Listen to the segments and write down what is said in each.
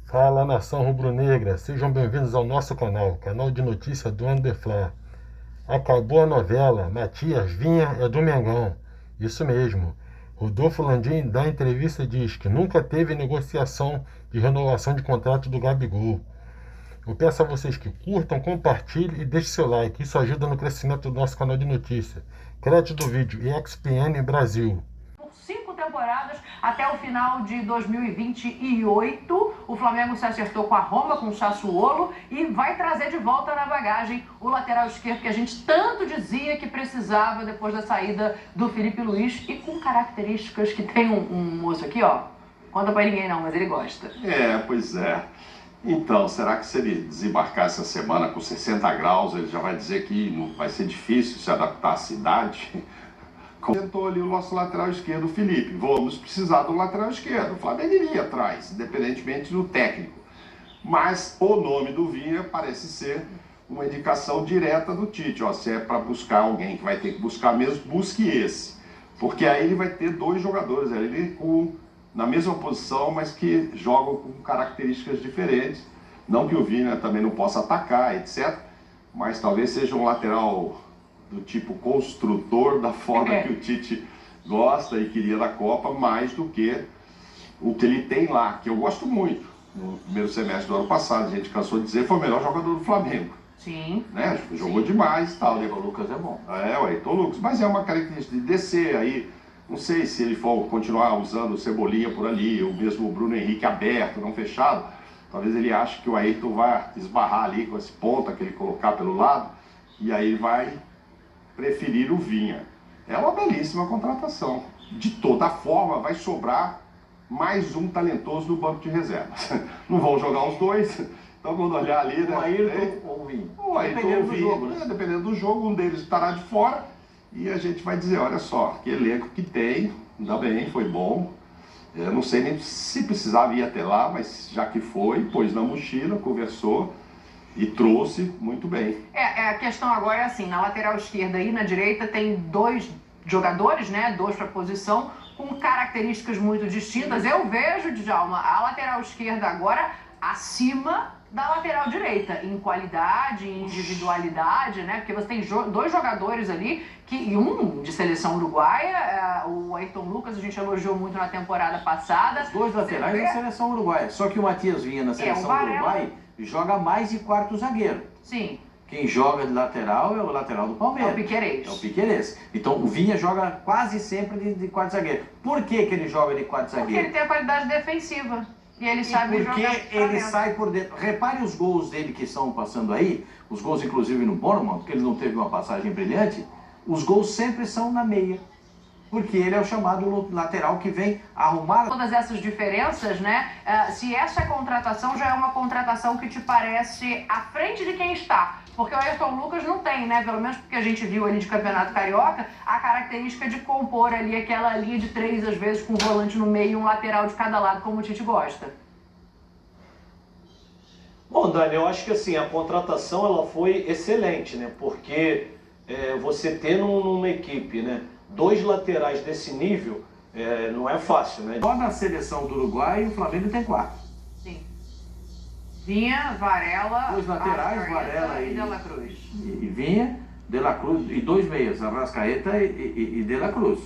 Fala, nação rubro-negra, sejam bem-vindos ao nosso canal de notícia do Underfla. Acabou a novela, Matias Vinha é do Mengão. Isso mesmo. Rodolfo Landim dá entrevista e diz que nunca teve negociação de renovação de contrato do Gabigol. Eu peço a vocês que curtam, compartilhem e deixem seu like. Isso ajuda no crescimento do nosso canal de notícia. Crédito do vídeo ESPN Brasil. Por 5 temporadas, até o final de 2028, o Flamengo se acertou com a Roma, com o Sassuolo, e vai trazer de volta na bagagem o lateral esquerdo que a gente tanto dizia que precisava depois da saída do Felipe Luiz, e com características que tem um moço aqui, ó. Conta pra ninguém não, mas ele gosta. Pois é. Então, será que se ele desembarcar essa semana com 60 graus, ele já vai dizer que não vai ser difícil se adaptar à cidade? Comentou ali o nosso lateral esquerdo, Felipe. Vamos precisar do lateral esquerdo. O Flamengo iria atrás, independentemente do técnico. Mas o nome do Vinha parece ser uma indicação direta do Tite. Ó, se é para buscar alguém que vai ter que buscar mesmo, busque esse. Porque aí ele vai ter dois jogadores ali na mesma posição, mas que jogam com características diferentes. Não que o Vinha também não possa atacar, etc. Mas talvez seja um lateral do tipo construtor, da forma que o Tite gosta e queria da Copa, mais do que o que ele tem lá, que eu gosto muito. No primeiro semestre do ano passado, a gente cansou de dizer, foi o melhor jogador do Flamengo. Sim. Né? Jogou demais e tal. O Heitor Lucas é bom. O Heitor Lucas, mas é uma característica de descer aí. Não sei se ele for continuar usando o Cebolinha por ali, ou mesmo o Bruno Henrique aberto, não fechado. Talvez ele ache que o Ayrton vai esbarrar ali com esse ponta que ele colocar pelo lado, e aí vai preferir o Vinha. É uma belíssima contratação. De toda forma, vai sobrar mais um talentoso no banco de reservas. Não vão jogar os dois, então quando olhar ali, né? O Ayrton ou o Vinha? O Ayrton ou o Vinha, dependendo do jogo, um deles estará de fora. E a gente vai dizer, olha só, que elenco que tem, ainda bem, foi bom. Eu não sei nem se precisava ir até lá, mas já que foi, pôs na mochila, conversou e trouxe muito bem. A questão agora é assim, na lateral esquerda e na direita tem dois jogadores, né, dois para posição, com características muito distintas. Eu vejo, Djalma, a lateral esquerda agora acima da lateral direita, em qualidade, em individualidade, né? Porque você tem dois jogadores ali, e um de seleção uruguaia, o Ayrton Lucas, a gente elogiou muito na temporada passada. Os dois laterais da seleção uruguaia. Só que o Matias Vinha na seleção uruguaia joga mais de quarto zagueiro. Sim. Quem joga de lateral é o lateral do Palmeiras. É o Piquerez. É o Piquerez. Então o Vinha joga quase sempre de quarto zagueiro. Por que ele joga de quarto zagueiro? Porque ele tem a qualidade defensiva. E ele sabe jogar. Porque ele sai por dentro. Repare os gols dele que estão passando aí, os gols inclusive no Bournemouth, que ele não teve uma passagem brilhante, os gols sempre são na meia. Porque ele é o chamado lateral que vem arrumar todas essas diferenças, né? Se essa contratação já é uma contratação que te parece à frente de quem está. Porque o Ayrton Lucas não tem, né? Pelo menos porque a gente viu ali de Campeonato Carioca, a característica de compor ali aquela linha de 3, às vezes, com um volante no meio e um lateral de cada lado, como o Tite gosta. Bom, Dani, eu acho que assim, a contratação ela foi excelente, né? Porque você ter numa equipe, né, dois laterais desse nível não é fácil, né? Só na seleção do Uruguai o Flamengo tem 4. Sim. Vinha, Varela, dois laterais, Varela e De La Cruz. E Vinha, De La Cruz, e dois meias, Arrascaeta e De La Cruz.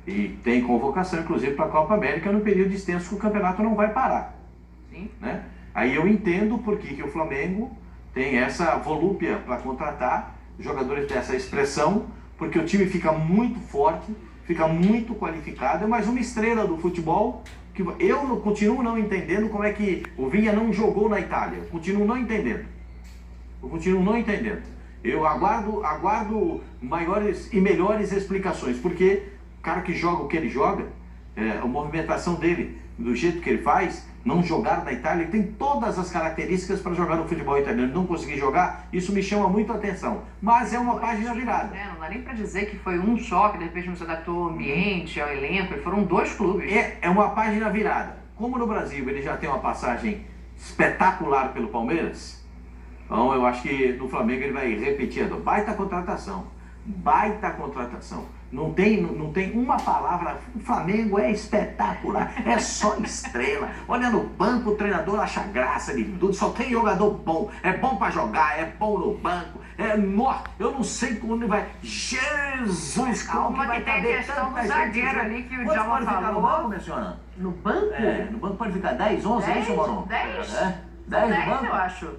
E tem convocação, inclusive, para a Copa América no período extenso que o campeonato não vai parar. Sim. Né? Aí eu entendo por que o Flamengo tem essa volúpia para contratar jogadores dessa expressão, porque o time fica muito forte, fica muito qualificado, é mais uma estrela do futebol que eu continuo não entendendo como é que o Vinha não jogou na Itália. Eu continuo não entendendo. Eu aguardo maiores e melhores explicações, porque o cara que joga o que ele joga, a movimentação dele, do jeito que ele faz, não jogar na Itália, ele tem todas as características para jogar no futebol italiano. Não conseguir jogar, isso me chama muito a atenção. Mas é uma página virada. Não dá nem para dizer que foi um só, que de repente não se adaptou ao ambiente, ao elenco, foram dois clubes. É uma página virada. Como no Brasil ele já tem uma passagem espetacular pelo Palmeiras, então eu acho que no Flamengo ele vai repetir. Baita contratação. Não tem uma palavra. O Flamengo é espetacular, é só estrela. Olha no banco, o treinador acha graça de tudo, só tem jogador bom. É bom pra jogar, é bom no banco. Eu não sei como vai. Jesus, como Calma, que vai que tem a caber questão do tanta zagueiro gente? ali que o Quantos Djalma pode ficar no falou? banco, minha senhora? No banco? No banco pode ficar 10, 11, é isso, Mauro? 10? 10 no 10, banco? eu acho.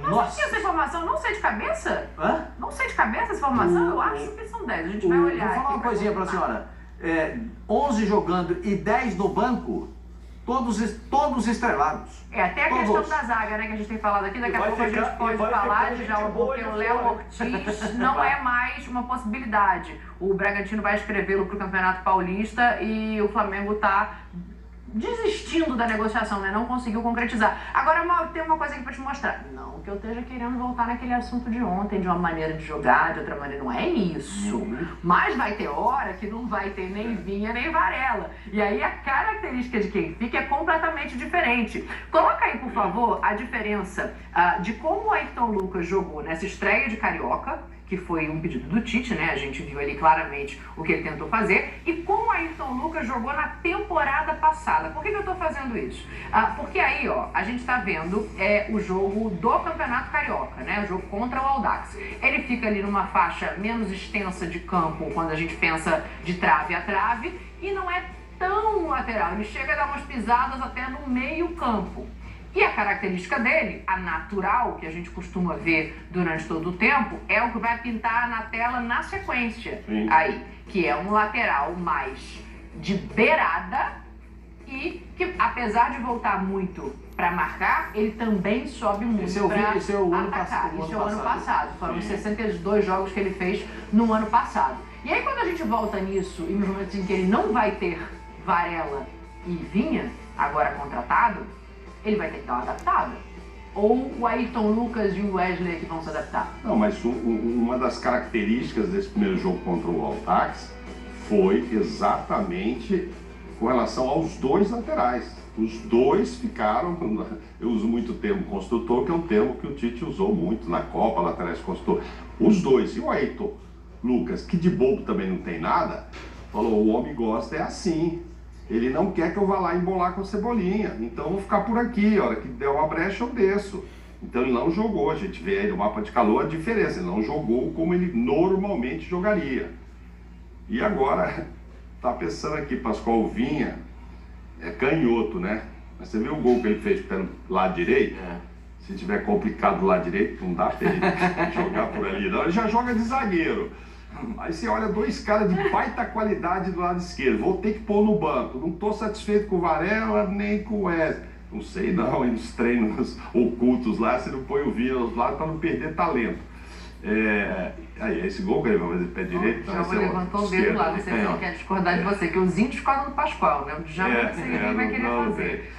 Não Nossa. tinha essa informação, não sei de cabeça. Hã? Não sei de cabeça essa informação, eu acho que são 10. A gente vai olhar. Vou falar aqui uma coisinha pra senhora. 11 jogando e 10 no banco, todos estrelados. Até a Todos. questão da zaga, né, que a gente tem falado aqui, daqui a pouco a gente pode falar de já, porque o Léo Ortiz não é mais uma possibilidade. O Bragantino vai escrevê-lo para o Campeonato Paulista e o Flamengo está desistindo da negociação, né? Não conseguiu concretizar. Agora, Mauro, tem uma coisa aqui pra te mostrar. Não que eu esteja querendo voltar naquele assunto de ontem, de uma maneira de jogar, de outra maneira. Não é isso. Mas vai ter hora que não vai ter nem Vinha, nem Varela. E aí a característica de quem fica é completamente diferente. Coloca aí, por favor, a diferença de como o Ayrton Lucas jogou nessa estreia de Carioca, que foi um pedido do Tite, né? A gente viu ali claramente o que ele tentou fazer. E como o Ayrton Lucas jogou na temporada passada. Por que eu tô fazendo isso? Porque aí, ó, a gente tá vendo o jogo do Campeonato Carioca, né? O jogo contra o Audax. Ele fica ali numa faixa menos extensa de campo, quando a gente pensa de trave a trave, e não é tão lateral. Ele chega a dar umas pisadas até no meio campo. E a característica dele, a natural, que a gente costuma ver durante todo o tempo, é o que vai pintar na tela na sequência. Sim. Aí, que é um lateral mais de beirada e que, apesar de voltar muito para marcar, ele também sobe muito Esse é o ano atacar. passado. Isso é o ano passado. Foram os Sim. 62 jogos que ele fez no ano passado. E aí, quando a gente volta nisso, e nos momentos em que ele não vai ter Varela e Vinha, agora contratado, ele vai ter que dar uma adaptada. Ou o Ayrton Lucas e o Wesley que vão se adaptar? Não, mas uma das características desse primeiro jogo contra o Audax foi exatamente com relação aos dois laterais. Os dois ficaram, eu uso muito o termo construtor, que é um termo que o Tite usou muito na Copa, laterais construtor. Os dois, e o Ayrton Lucas, que de bobo também não tem nada, falou, o homem gosta é assim. Ele não quer que eu vá lá embolar com a Cebolinha, então eu vou ficar por aqui, a hora que der uma brecha eu desço. Então ele não jogou, a gente vê aí no mapa de calor a diferença, ele não jogou como ele normalmente jogaria. E agora, tá pensando aqui, Pascoal Vinha, é canhoto, né? Mas você viu o gol que ele fez pelo lado direito? Se tiver complicado do lado direito, não dá pra ele jogar por ali, não. Ele já joga de zagueiro. Aí você olha dois caras de baita qualidade do lado esquerdo. Vou ter que pôr no banco. Não estou satisfeito com o Varela nem com o Wesley. Não sei não, e nos treinos ocultos lá, você não põe o Vinha aos lados para não perder talento. Aí, esse gol que ele vai fazer pé direito. O Djalma levantou o dedo lá, não sei se ele quer discordar de você, que os índios falam do Pascoal, né? O Djalma não sei ninguém vai querer fazer.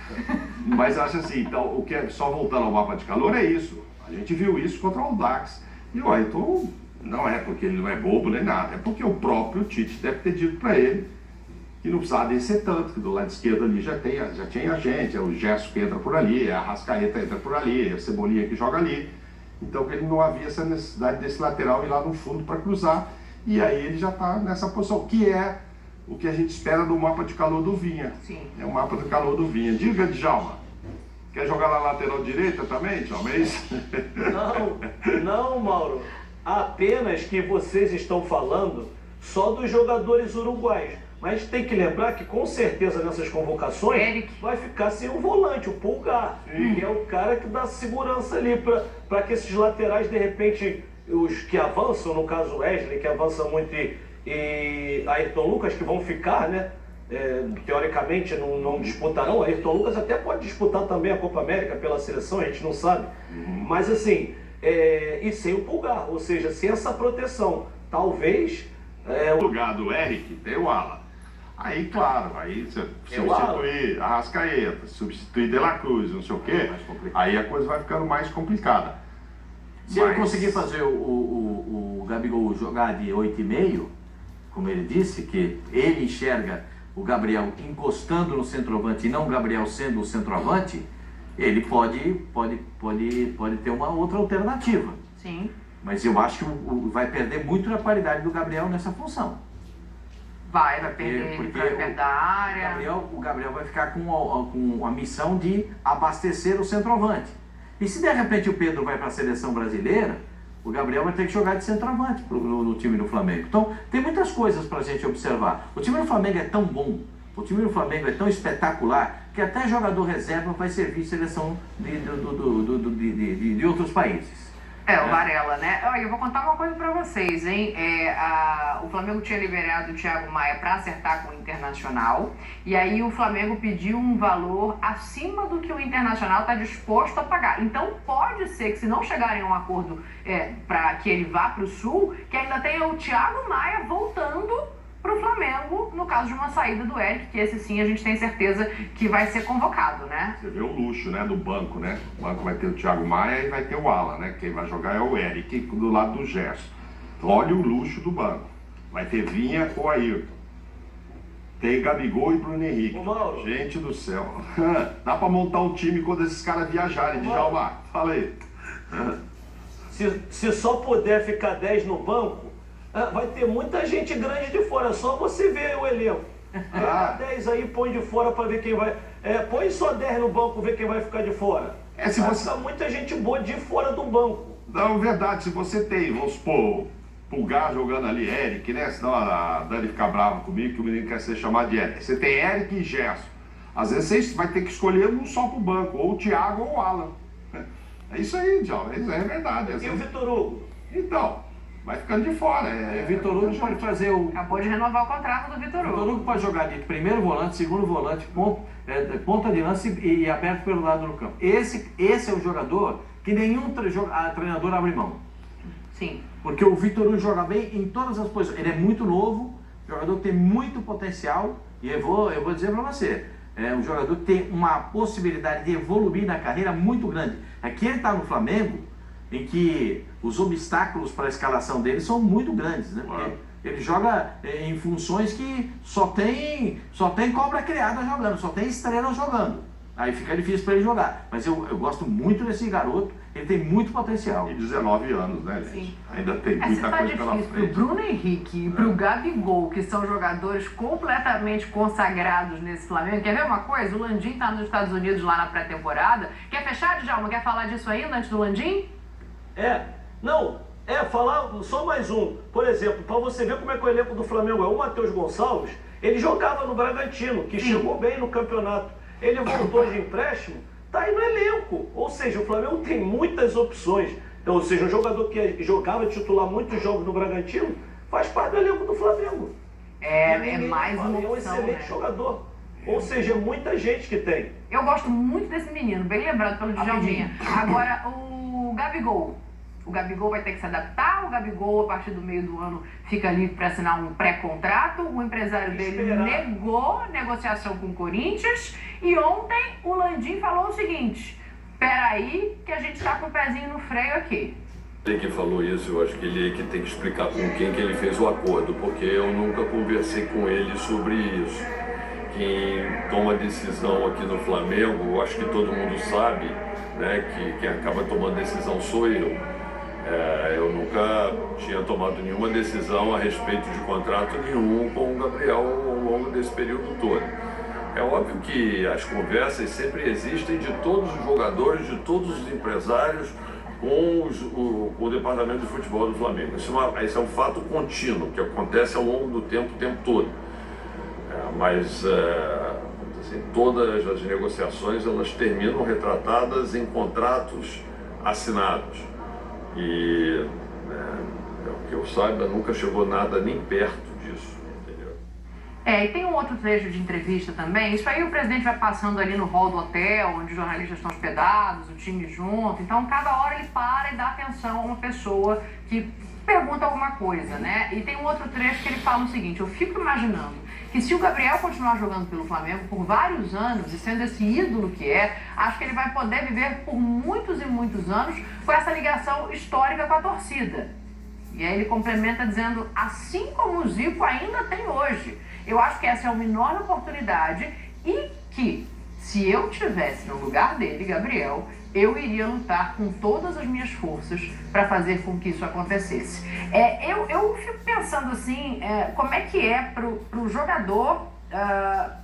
Mas acho assim, então, o que é, só voltando ao mapa de calor é isso. A gente viu isso contra o Audax. E o Ayrton não é porque ele não é bobo nem nada, é porque o próprio Tite deve ter dito para ele que não precisava descer tanto, que do lado esquerdo ali já tinha gente, é o Gerson que entra por ali, é a Arrascaeta entra por ali, é a Cebolinha que joga ali. Então ele não havia essa necessidade desse lateral ir lá no fundo para cruzar, e aí ele já está nessa posição, que é o que a gente espera do mapa de calor do Vinha. Sim. É o mapa de calor do Vinha. Diga, Djalma, quer jogar na lateral direita também, Djalma? É isso? Não, Mauro. Apenas que vocês estão falando só dos jogadores uruguaios. Mas tem que lembrar que com certeza nessas convocações Eric vai ficar sem o volante, o Pulgar, que é o cara que dá segurança ali para que esses laterais, de repente, os que avançam, no caso o Wesley, que avança muito, e Ayrton Lucas, que vão ficar, né? Teoricamente não disputarão. Ayrton Lucas até pode disputar também a Copa América pela seleção, a gente não sabe. Mas assim, e sem o Pulgar, ou seja, sem essa proteção, talvez... No lugar do Eric tem o Alan. Aí, claro, aí você substituir Arrascaeta, substituir De La Cruz, não sei o quê, aí a coisa vai ficando mais complicada. Se ele conseguir fazer o Gabigol jogar de 8,5, como ele disse, que ele enxerga o Gabriel encostando no centroavante e não o Gabriel sendo o centroavante, ele pode ter uma outra alternativa. Sim. Mas eu acho que vai perder muito na qualidade do Gabriel nessa função. Vai perder ele pra perto da área. O Gabriel vai ficar com a missão de abastecer o centroavante. E se de repente o Pedro vai para a seleção brasileira, o Gabriel vai ter que jogar de centroavante no time do Flamengo. Então, tem muitas coisas para a gente observar. O time do Flamengo é tão bom, o time do Flamengo é tão espetacular, que até jogador reserva vai servir seleção de outros países. O Varela, né? Olha, eu vou contar uma coisa pra vocês, hein? O Flamengo tinha liberado o Thiago Maia pra acertar com o Internacional, e aí o Flamengo pediu um valor acima do que o Internacional está disposto a pagar. Então pode ser que, se não chegarem a um acordo para que ele vá pro Sul, que ainda tenha o Thiago Maia voltando pro Flamengo, no caso de uma saída do Eric, que esse sim a gente tem certeza que vai ser convocado, né? Você vê o luxo, né, do banco, né? O banco vai ter o Thiago Maia e vai ter o Alan, né? Quem vai jogar é o Eric, do lado do Gerson. Então, olha o luxo do banco. Vai ter Vinha ou Ayrton. Tem Gabigol e Bruno Henrique. Gente do céu. Dá pra montar um time quando esses caras viajarem, Djalma. Fala aí. Se só puder ficar 10 no banco, vai ter muita gente grande de fora, só você ver o elenco. 10 aí, põe de fora para ver quem vai. Põe só 10 no banco, ver quem vai ficar de fora. Se você... Tá muita gente boa de fora do banco. Não, verdade, se você tem, vamos supor, Pulgar jogando ali, Eric, né? Senão a Dani fica brava comigo que o menino quer ser chamado de Eric. Você tem Eric e Gerson. Às vezes você vai ter que escolher um só pro banco, ou o Thiago ou o Alan. É isso aí, Djalma, isso é verdade. E o Vitor Hugo? Então, vai ficando de fora. O Vitor Hugo pode fazer o... Acabou de renovar o contrato do Vitor Hugo. O Vitor Hugo pode jogar de primeiro volante, segundo volante, ponta de lance e aberto pelo lado do campo. Esse é o jogador que nenhum treinador abre mão. Sim. Porque o Vitor Hugo joga bem em todas as posições. Ele é muito novo, jogador que tem muito potencial, e eu vou dizer para você, é um jogador que tem uma possibilidade de evoluir na carreira muito grande. Aqui ele está no Flamengo, em que os obstáculos para a escalação dele são muito grandes, né? Porque ele joga em funções que só tem cobra criada jogando, só tem estrela jogando. Aí fica difícil para ele jogar. Mas eu gosto muito desse garoto, ele tem muito potencial. E 19 anos, né, gente? Sim. Ainda tem muita coisa pela frente. Pro Bruno Henrique e pro Gabigol, que são jogadores completamente consagrados nesse Flamengo. Quer ver uma coisa? O Landim tá nos Estados Unidos lá na pré-temporada. Quer fechar, Djalma? Quer falar disso ainda antes do Landim? Falar só mais um. Por exemplo, para você ver como é que o elenco do Flamengo é, o Matheus Gonçalves, ele jogava no Bragantino, que chegou bem no campeonato. Ele voltou de empréstimo, tá aí no elenco. Ou seja, o Flamengo tem muitas opções. Então, ou seja, um jogador que jogava titular muitos jogos no Bragantino, faz parte do elenco do Flamengo. É mais uma opção, é um excelente jogador. Ou seja, é muita gente que tem. Eu gosto muito desse menino, bem lembrado pelo Djalminha. Agora, o Gabigol. O Gabigol vai ter que se adaptar, o Gabigol, a partir do meio do ano, fica livre para assinar um pré-contrato. O empresário dele negou negociação com o Corinthians. E ontem o Landim falou o seguinte: peraí, que a gente está com o pezinho no freio aqui. Ele que falou isso, eu acho que ele que tem que explicar com quem que ele fez o acordo, porque eu nunca conversei com ele sobre isso. Quem toma decisão aqui no Flamengo, eu acho que todo mundo sabe, né, que quem acaba tomando decisão sou eu. Eu nunca tinha tomado nenhuma decisão a respeito de contrato nenhum com o Gabriel ao longo desse período todo. É óbvio que as conversas sempre existem de todos os jogadores, de todos os empresários com o departamento de futebol do Flamengo. Isso é um fato contínuo, que acontece ao longo do tempo, o tempo todo. Mas assim, todas as negociações elas terminam retratadas em contratos assinados. E, que eu saiba, nunca chegou nada nem perto disso, entendeu? E tem um outro trecho de entrevista também. Isso aí o presidente vai passando ali no hall do hotel, onde os jornalistas estão hospedados, o time junto. Então, cada hora ele para e dá atenção a uma pessoa que pergunta alguma coisa, né? E tem um outro trecho que ele fala o seguinte: eu fico imaginando que se o Gabriel continuar jogando pelo Flamengo por vários anos e sendo esse ídolo que acho que ele vai poder viver por muitos e muitos anos com essa ligação histórica com a torcida. E aí ele complementa dizendo: assim como o Zico ainda tem hoje. Eu acho que essa é uma enorme oportunidade e que, Se eu tivesse no lugar dele, Gabriel, eu iria lutar com todas as minhas forças para fazer com que isso acontecesse. Eu fico pensando assim, como é que é pro jogador.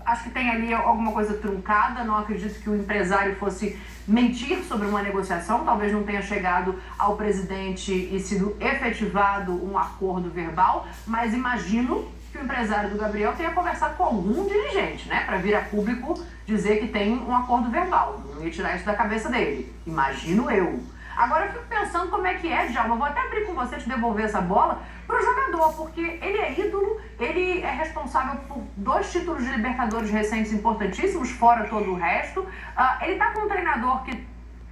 Acho que tem ali alguma coisa truncada, não acredito que o empresário fosse mentir sobre uma negociação, talvez não tenha chegado ao presidente e sido efetivado um acordo verbal, mas imagino que o empresário do Gabriel tenha conversado com algum dirigente, né, para vir a público dizer que tem um acordo verbal, não ia tirar isso da cabeça dele, imagino eu. Agora eu fico pensando como é que é, Djalma, vou até abrir com você, te devolver essa bola pro jogador, porque ele é ídolo, ele é responsável por 2 títulos de Libertadores recentes importantíssimos, fora todo o resto. Ele tá com um treinador que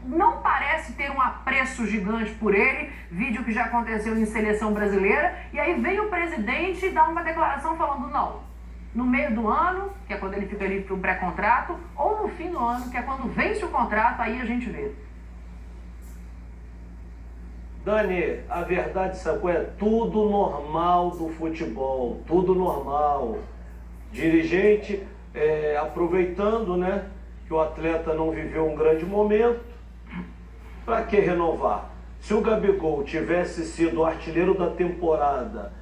não parece ter um apreço gigante por ele, vídeo que já aconteceu em seleção brasileira, e aí vem o presidente e dá uma declaração falando não. No meio do ano, que é quando ele fica livre para um pré-contrato, ou no fim do ano, que é quando vence o contrato, aí a gente vê. Dani, a verdade, sabe qual é? Tudo normal do futebol, tudo normal. Dirigente aproveitando, né, que o atleta não viveu um grande momento, para que renovar? Se o Gabigol tivesse sido o artilheiro da temporada,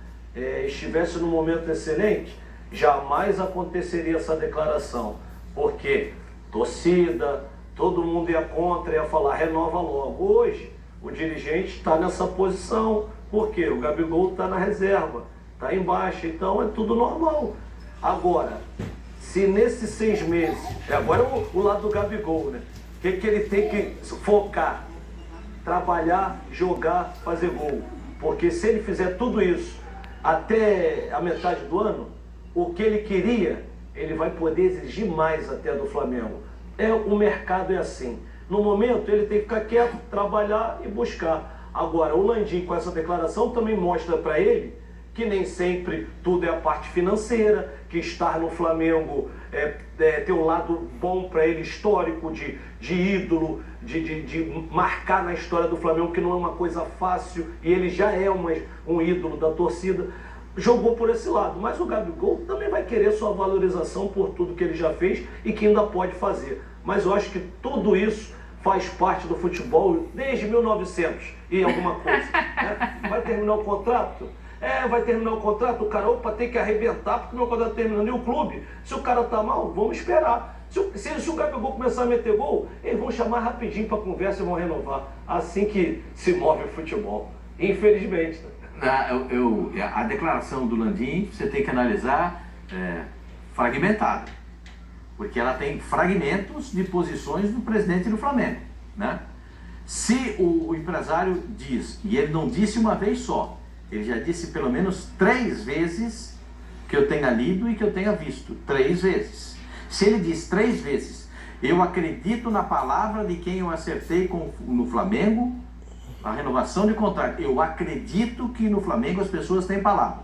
estivesse num momento excelente, jamais aconteceria essa declaração, porque torcida, todo mundo ia contra, ia falar renova logo. Hoje, o dirigente está nessa posição, porque o Gabigol está na reserva, está em baixa, então é tudo normal. Agora, se nesses 6 meses, agora o lado do Gabigol, né? O que ele tem que focar? Trabalhar, jogar, fazer gol. Porque se ele fizer tudo isso até a metade do ano, o que ele queria, ele vai poder exigir mais até do Flamengo. O mercado é assim. No momento, ele tem que ficar quieto, trabalhar e buscar. Agora, o Landim, com essa declaração, também mostra para ele que nem sempre tudo é a parte financeira, que estar no Flamengo tem um lado bom para ele, histórico, de ídolo, de marcar na história do Flamengo, que não é uma coisa fácil, e ele já é um ídolo da torcida. Jogou por esse lado, mas o Gabigol também vai querer sua valorização por tudo que ele já fez e que ainda pode fazer. Mas eu acho que tudo isso faz parte do futebol desde 1900 e alguma coisa. Né? Vai terminar o contrato? Vai terminar o contrato, o cara, tem que arrebentar porque o meu contrato tá terminando. E o clube, se o cara tá mal, vamos esperar. Se o Gabigol começar a meter gol, eles vão chamar rapidinho para conversa e vão renovar. Assim que se move o futebol, infelizmente. A declaração do Landim, você tem que analisar fragmentada, porque ela tem fragmentos de posições do presidente do Flamengo, né? Se o empresário diz, e ele não disse uma vez só, ele já disse pelo menos 3 vezes que eu tenha lido e que eu tenha visto, 3 vezes. Se ele diz 3 vezes, eu acredito na palavra de quem eu acertei no Flamengo, a renovação de contrato, eu acredito que no Flamengo as pessoas têm palavra.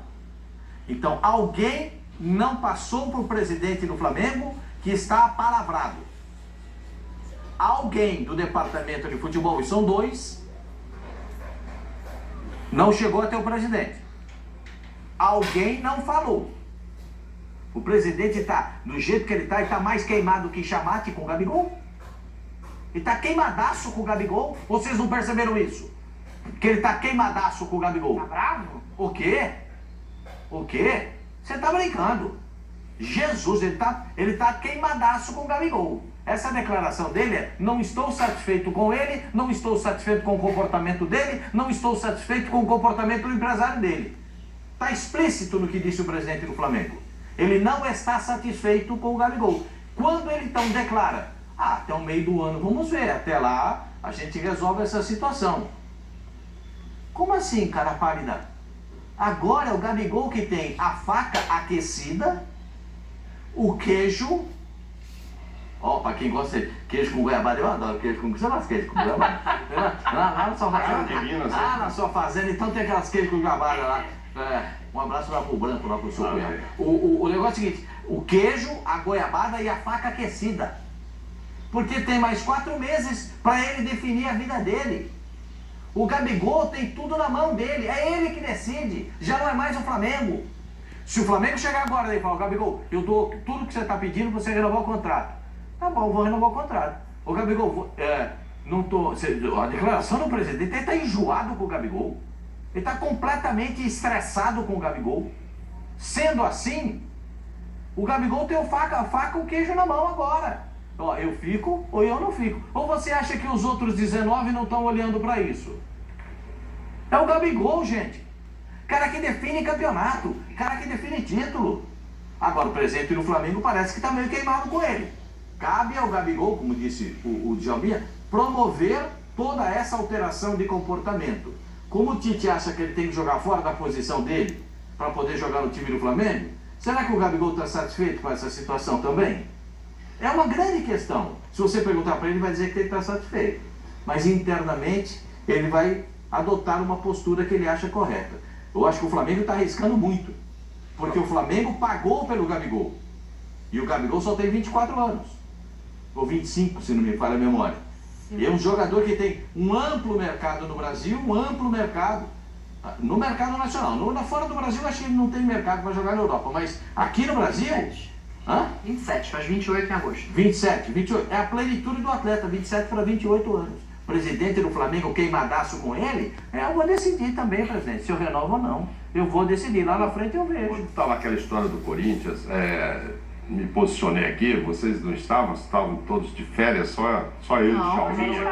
Então, alguém não passou para o presidente do Flamengo que está apalavrado. Alguém do departamento de futebol, e são 2, não chegou até o presidente. Alguém não falou. O presidente está, do jeito que ele está mais queimado que chamate com o Gabigol. Ele está queimadaço com o Gabigol. Vocês não perceberam isso? Que ele está queimadaço com o Gabigol. Tá bravo? O quê? O quê? Você está brincando. Jesus, ele tá queimadaço com o Gabigol. Essa declaração dele é: não estou satisfeito com ele, não estou satisfeito com o comportamento dele, não estou satisfeito com o comportamento do empresário dele. Está explícito no que disse o presidente do Flamengo. Ele não está satisfeito com o Gabigol. Quando ele então declara: até o meio do ano vamos ver, até lá a gente resolve essa situação. Como assim, cara pálida? Agora é o Gabigol que tem a faca aquecida, o queijo. Pra quem gosta de queijo com goiabada, eu adoro queijo com... Você gosta de queijo com goiabada? Lá na sua fazenda. Na sua fazenda, então tem aquelas queijos com goiabada lá. Um abraço lá pro Branco, lá pro seu cunhado. O negócio é o seguinte: o queijo, a goiabada e a faca aquecida. Porque tem mais 4 meses para ele definir a vida dele. O Gabigol tem tudo na mão dele, é ele que decide, já não é mais o Flamengo. Se o Flamengo chegar agora e falar: Gabigol, eu dou tudo que você está pedindo para você renovar o contrato. Tá bom, vou renovar o contrato. Ô Gabigol, não tô... A declaração do presidente, ele tá enjoado com o Gabigol. Ele tá completamente estressado com o Gabigol. Sendo assim, o Gabigol tem a faca e o queijo na mão agora. Ó, eu fico ou eu não fico. Ou você acha que os outros 19 não estão olhando para isso? É o Gabigol, gente. Cara que define campeonato. Cara que define título. Agora, o presidente do Flamengo parece que está meio queimado com ele. Cabe ao Gabigol, como disse o Djalminha, promover toda essa alteração de comportamento. Como o Tite acha que ele tem que jogar fora da posição dele para poder jogar no time do Flamengo, será que o Gabigol está satisfeito com essa situação também? É uma grande questão. Se você perguntar para ele, ele vai dizer que ele está satisfeito. Mas internamente, ele vai adotar uma postura que ele acha correta. Eu acho que o Flamengo está arriscando muito. Porque o Flamengo pagou pelo Gabigol. E o Gabigol só tem 24 anos. Ou 25, se não me falha a memória. E é um jogador que tem um amplo mercado no Brasil, um amplo mercado no mercado nacional. Fora do Brasil, acho que ele não tem mercado para jogar na Europa. Mas aqui no Brasil... 27, faz 28 em agosto. 27, 28. É a plenitude do atleta, 27 para 28 anos. Presidente do Flamengo queimadaço com ele, eu vou decidir também, presidente, se eu renovo ou não. Eu vou decidir, lá na frente eu vejo. Quando estava aquela história do Corinthians, me posicionei aqui, vocês não estavam todos de férias, só eu de Djalminha.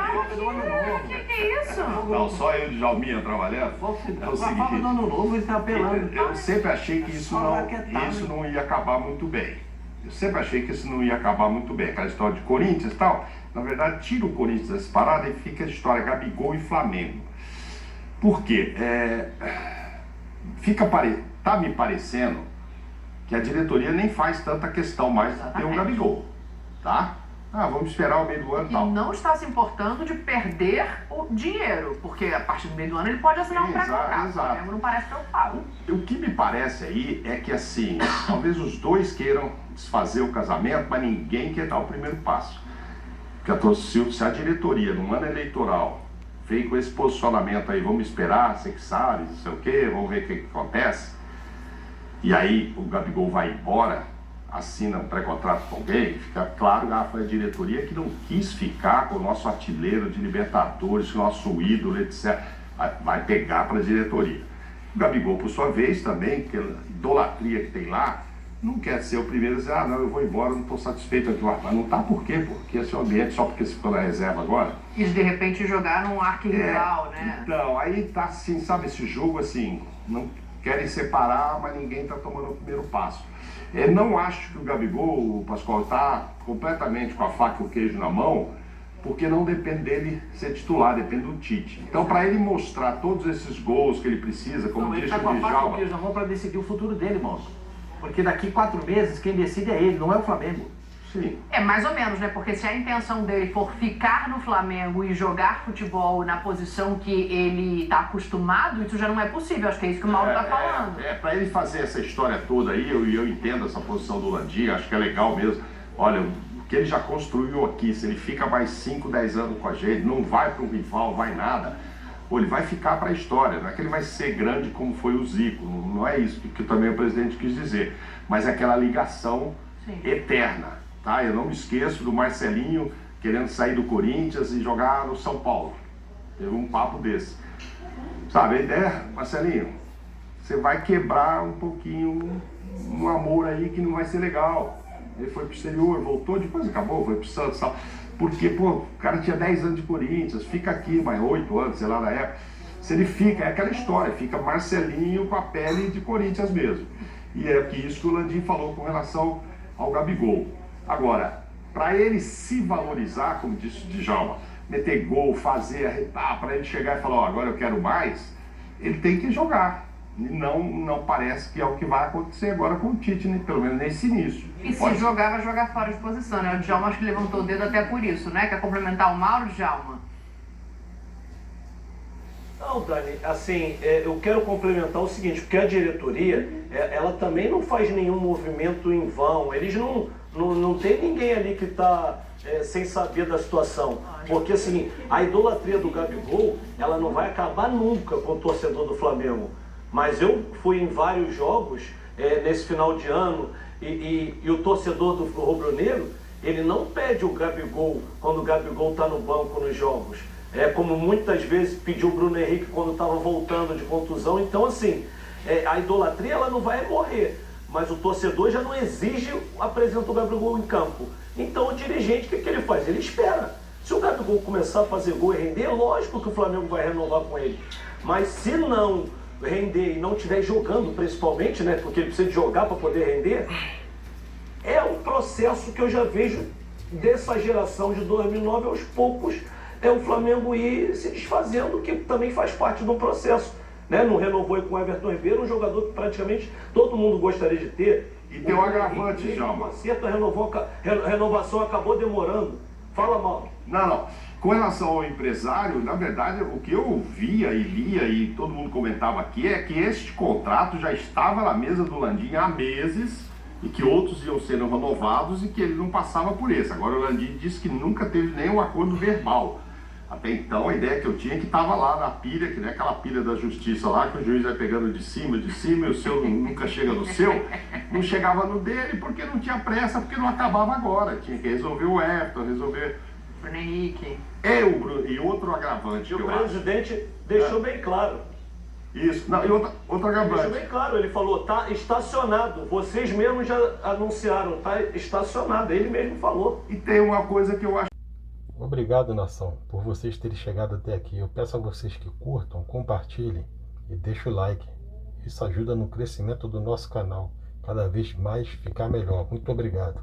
Que é isso? Não, só eu de Djalminha trabalhando. É o Fala do ano novo, ele está apelando. Eu sempre achei que isso não ia acabar muito bem. Eu sempre achei que isso não ia acabar muito bem. Aquela história de Corinthians e tal. Na verdade, tira o Corinthians dessa parada e fica a história Gabigol e Flamengo. Por quê? Tá me parecendo que a diretoria nem faz tanta questão mais de ter o Gabigol. Tá? Vamos esperar o meio do ano e tal. E não está se importando de perder o dinheiro, porque a partir do meio do ano ele pode assinar um pré-contrato. O Flamengo não parece preocupado. O que me parece aí é que, assim, talvez os dois queiram desfazer o casamento, mas ninguém quer dar o primeiro passo. Porque se a diretoria, no ano eleitoral, veio com esse posicionamento aí, vamos esperar, você que sabe, não sei o quê, vamos ver o que acontece, e aí o Gabigol vai embora, assina um pré-contrato com alguém, fica claro que foi a diretoria que não quis ficar com o nosso artilheiro de Libertadores, o nosso ídolo, etc. Vai pegar para a diretoria. O Gabigol, por sua vez, também, pela idolatria que tem lá, não quer ser o primeiro a dizer, não, eu vou embora, não estou satisfeito aqui. Mas não está por quê? Porque esse ambiente, só porque você ficou na reserva agora. E de repente jogar num arquirrival, né? Então, aí tá assim, sabe, esse jogo assim, não querem separar, mas ninguém está tomando o primeiro passo. Eu não acho que o Gabigol, o Pascoal, está completamente com a faca e o queijo na mão, porque não depende dele ser titular, depende do Tite. Então, para ele mostrar todos esses gols que ele precisa, como ele disse está com a o faca e o Djalma... queijo na mão para decidir o futuro dele, moço. Porque daqui 4 meses quem decide é ele, não é o Flamengo. Sim. É mais ou menos, né? Porque se a intenção dele for ficar no Flamengo e jogar futebol na posição que ele está acostumado, isso já não é possível. Acho que é isso que o Mauro está falando. Para ele fazer essa história toda aí, eu entendo essa posição do Landim, acho que é legal mesmo. Olha, o que ele já construiu aqui, se ele fica mais 5, 10 anos com a gente, não vai para um rival, vai nada, ou ele vai ficar para a história. Não é que ele vai ser grande como foi o Zico, não é isso que também o presidente quis dizer, mas é aquela ligação eterna. Tá? Eu não me esqueço do Marcelinho querendo sair do Corinthians e jogar no São Paulo. Teve um papo desse. Sabe, a ideia, Marcelinho, você vai quebrar um pouquinho um amor aí que não vai ser legal. Ele foi pro exterior, voltou, depois acabou, foi pro Santos e tal. Porque, o cara tinha 10 anos de Corinthians, fica aqui mais 8 anos, sei lá, na época. Se ele fica, é aquela história, fica Marcelinho com a pele de Corinthians mesmo. E é isso que o Landim falou com relação ao Gabigol. Agora, para ele se valorizar, como disse o Djalma, meter gol, fazer, arretar, para ele chegar e falar, agora eu quero mais, ele tem que jogar. Não parece que é o que vai acontecer agora com o Tite, né? Pelo menos nesse início. E se jogar, vai jogar fora de posição, né? O Djalma acho que levantou o dedo até por isso, né? Quer complementar o Mauro, Djalma? Não, Dani, assim, eu quero complementar o seguinte, porque a diretoria, ela também não faz nenhum movimento em vão, eles não tem ninguém ali que está sem saber da situação, porque assim, a idolatria do Gabigol, ela não vai acabar nunca com o torcedor do Flamengo, mas eu fui em vários jogos nesse final de ano e o torcedor do rubro-negro, ele não pede o Gabigol quando o Gabigol está no banco nos jogos. É como muitas vezes pediu o Bruno Henrique quando estava voltando de contusão. Então, assim, a idolatria ela não vai morrer, mas o torcedor já não exige a presença do Gabigol em campo. Então, o dirigente, o que ele faz? Ele espera. Se o Gabigol começar a fazer gol e render, lógico que o Flamengo vai renovar com ele. Mas se não render e não estiver jogando, principalmente, né, porque ele precisa de jogar para poder render, é um processo que eu já vejo dessa geração de 2009 aos poucos, o Flamengo ir se desfazendo, que também faz parte do processo. Né? Não renovou com o Everton Ribeiro, um jogador que praticamente todo mundo gostaria de ter. E tem um agravante, Djalma. A renovação acabou demorando. Fala, Mauro. Não. Com relação ao empresário, na verdade, o que eu via e lia e todo mundo comentava aqui é que este contrato já estava na mesa do Landim há meses e que outros iam sendo renovados e que ele não passava por esse. Agora o Landim disse que nunca teve nenhum acordo verbal. Até então a ideia que eu tinha é que estava lá na pilha, que não é aquela pilha da justiça lá, que o juiz vai pegando de cima, e o seu nunca chega no seu. Não chegava no dele porque não tinha pressa, porque não acabava agora. Tinha que resolver o Everton, resolver... Bruno Henrique. E outro agravante E que o eu acho. presidente deixou bem claro. Isso, não, e outro agravante. Deixou bem claro, ele falou, tá estacionado. Vocês mesmos já anunciaram, tá estacionado. Ele mesmo falou. E tem uma coisa que eu acho. Obrigado, nação, por vocês terem chegado até aqui. Eu peço a vocês que curtam, compartilhem e deixem o like. Isso ajuda no crescimento do nosso canal, cada vez mais ficar melhor. Muito obrigado.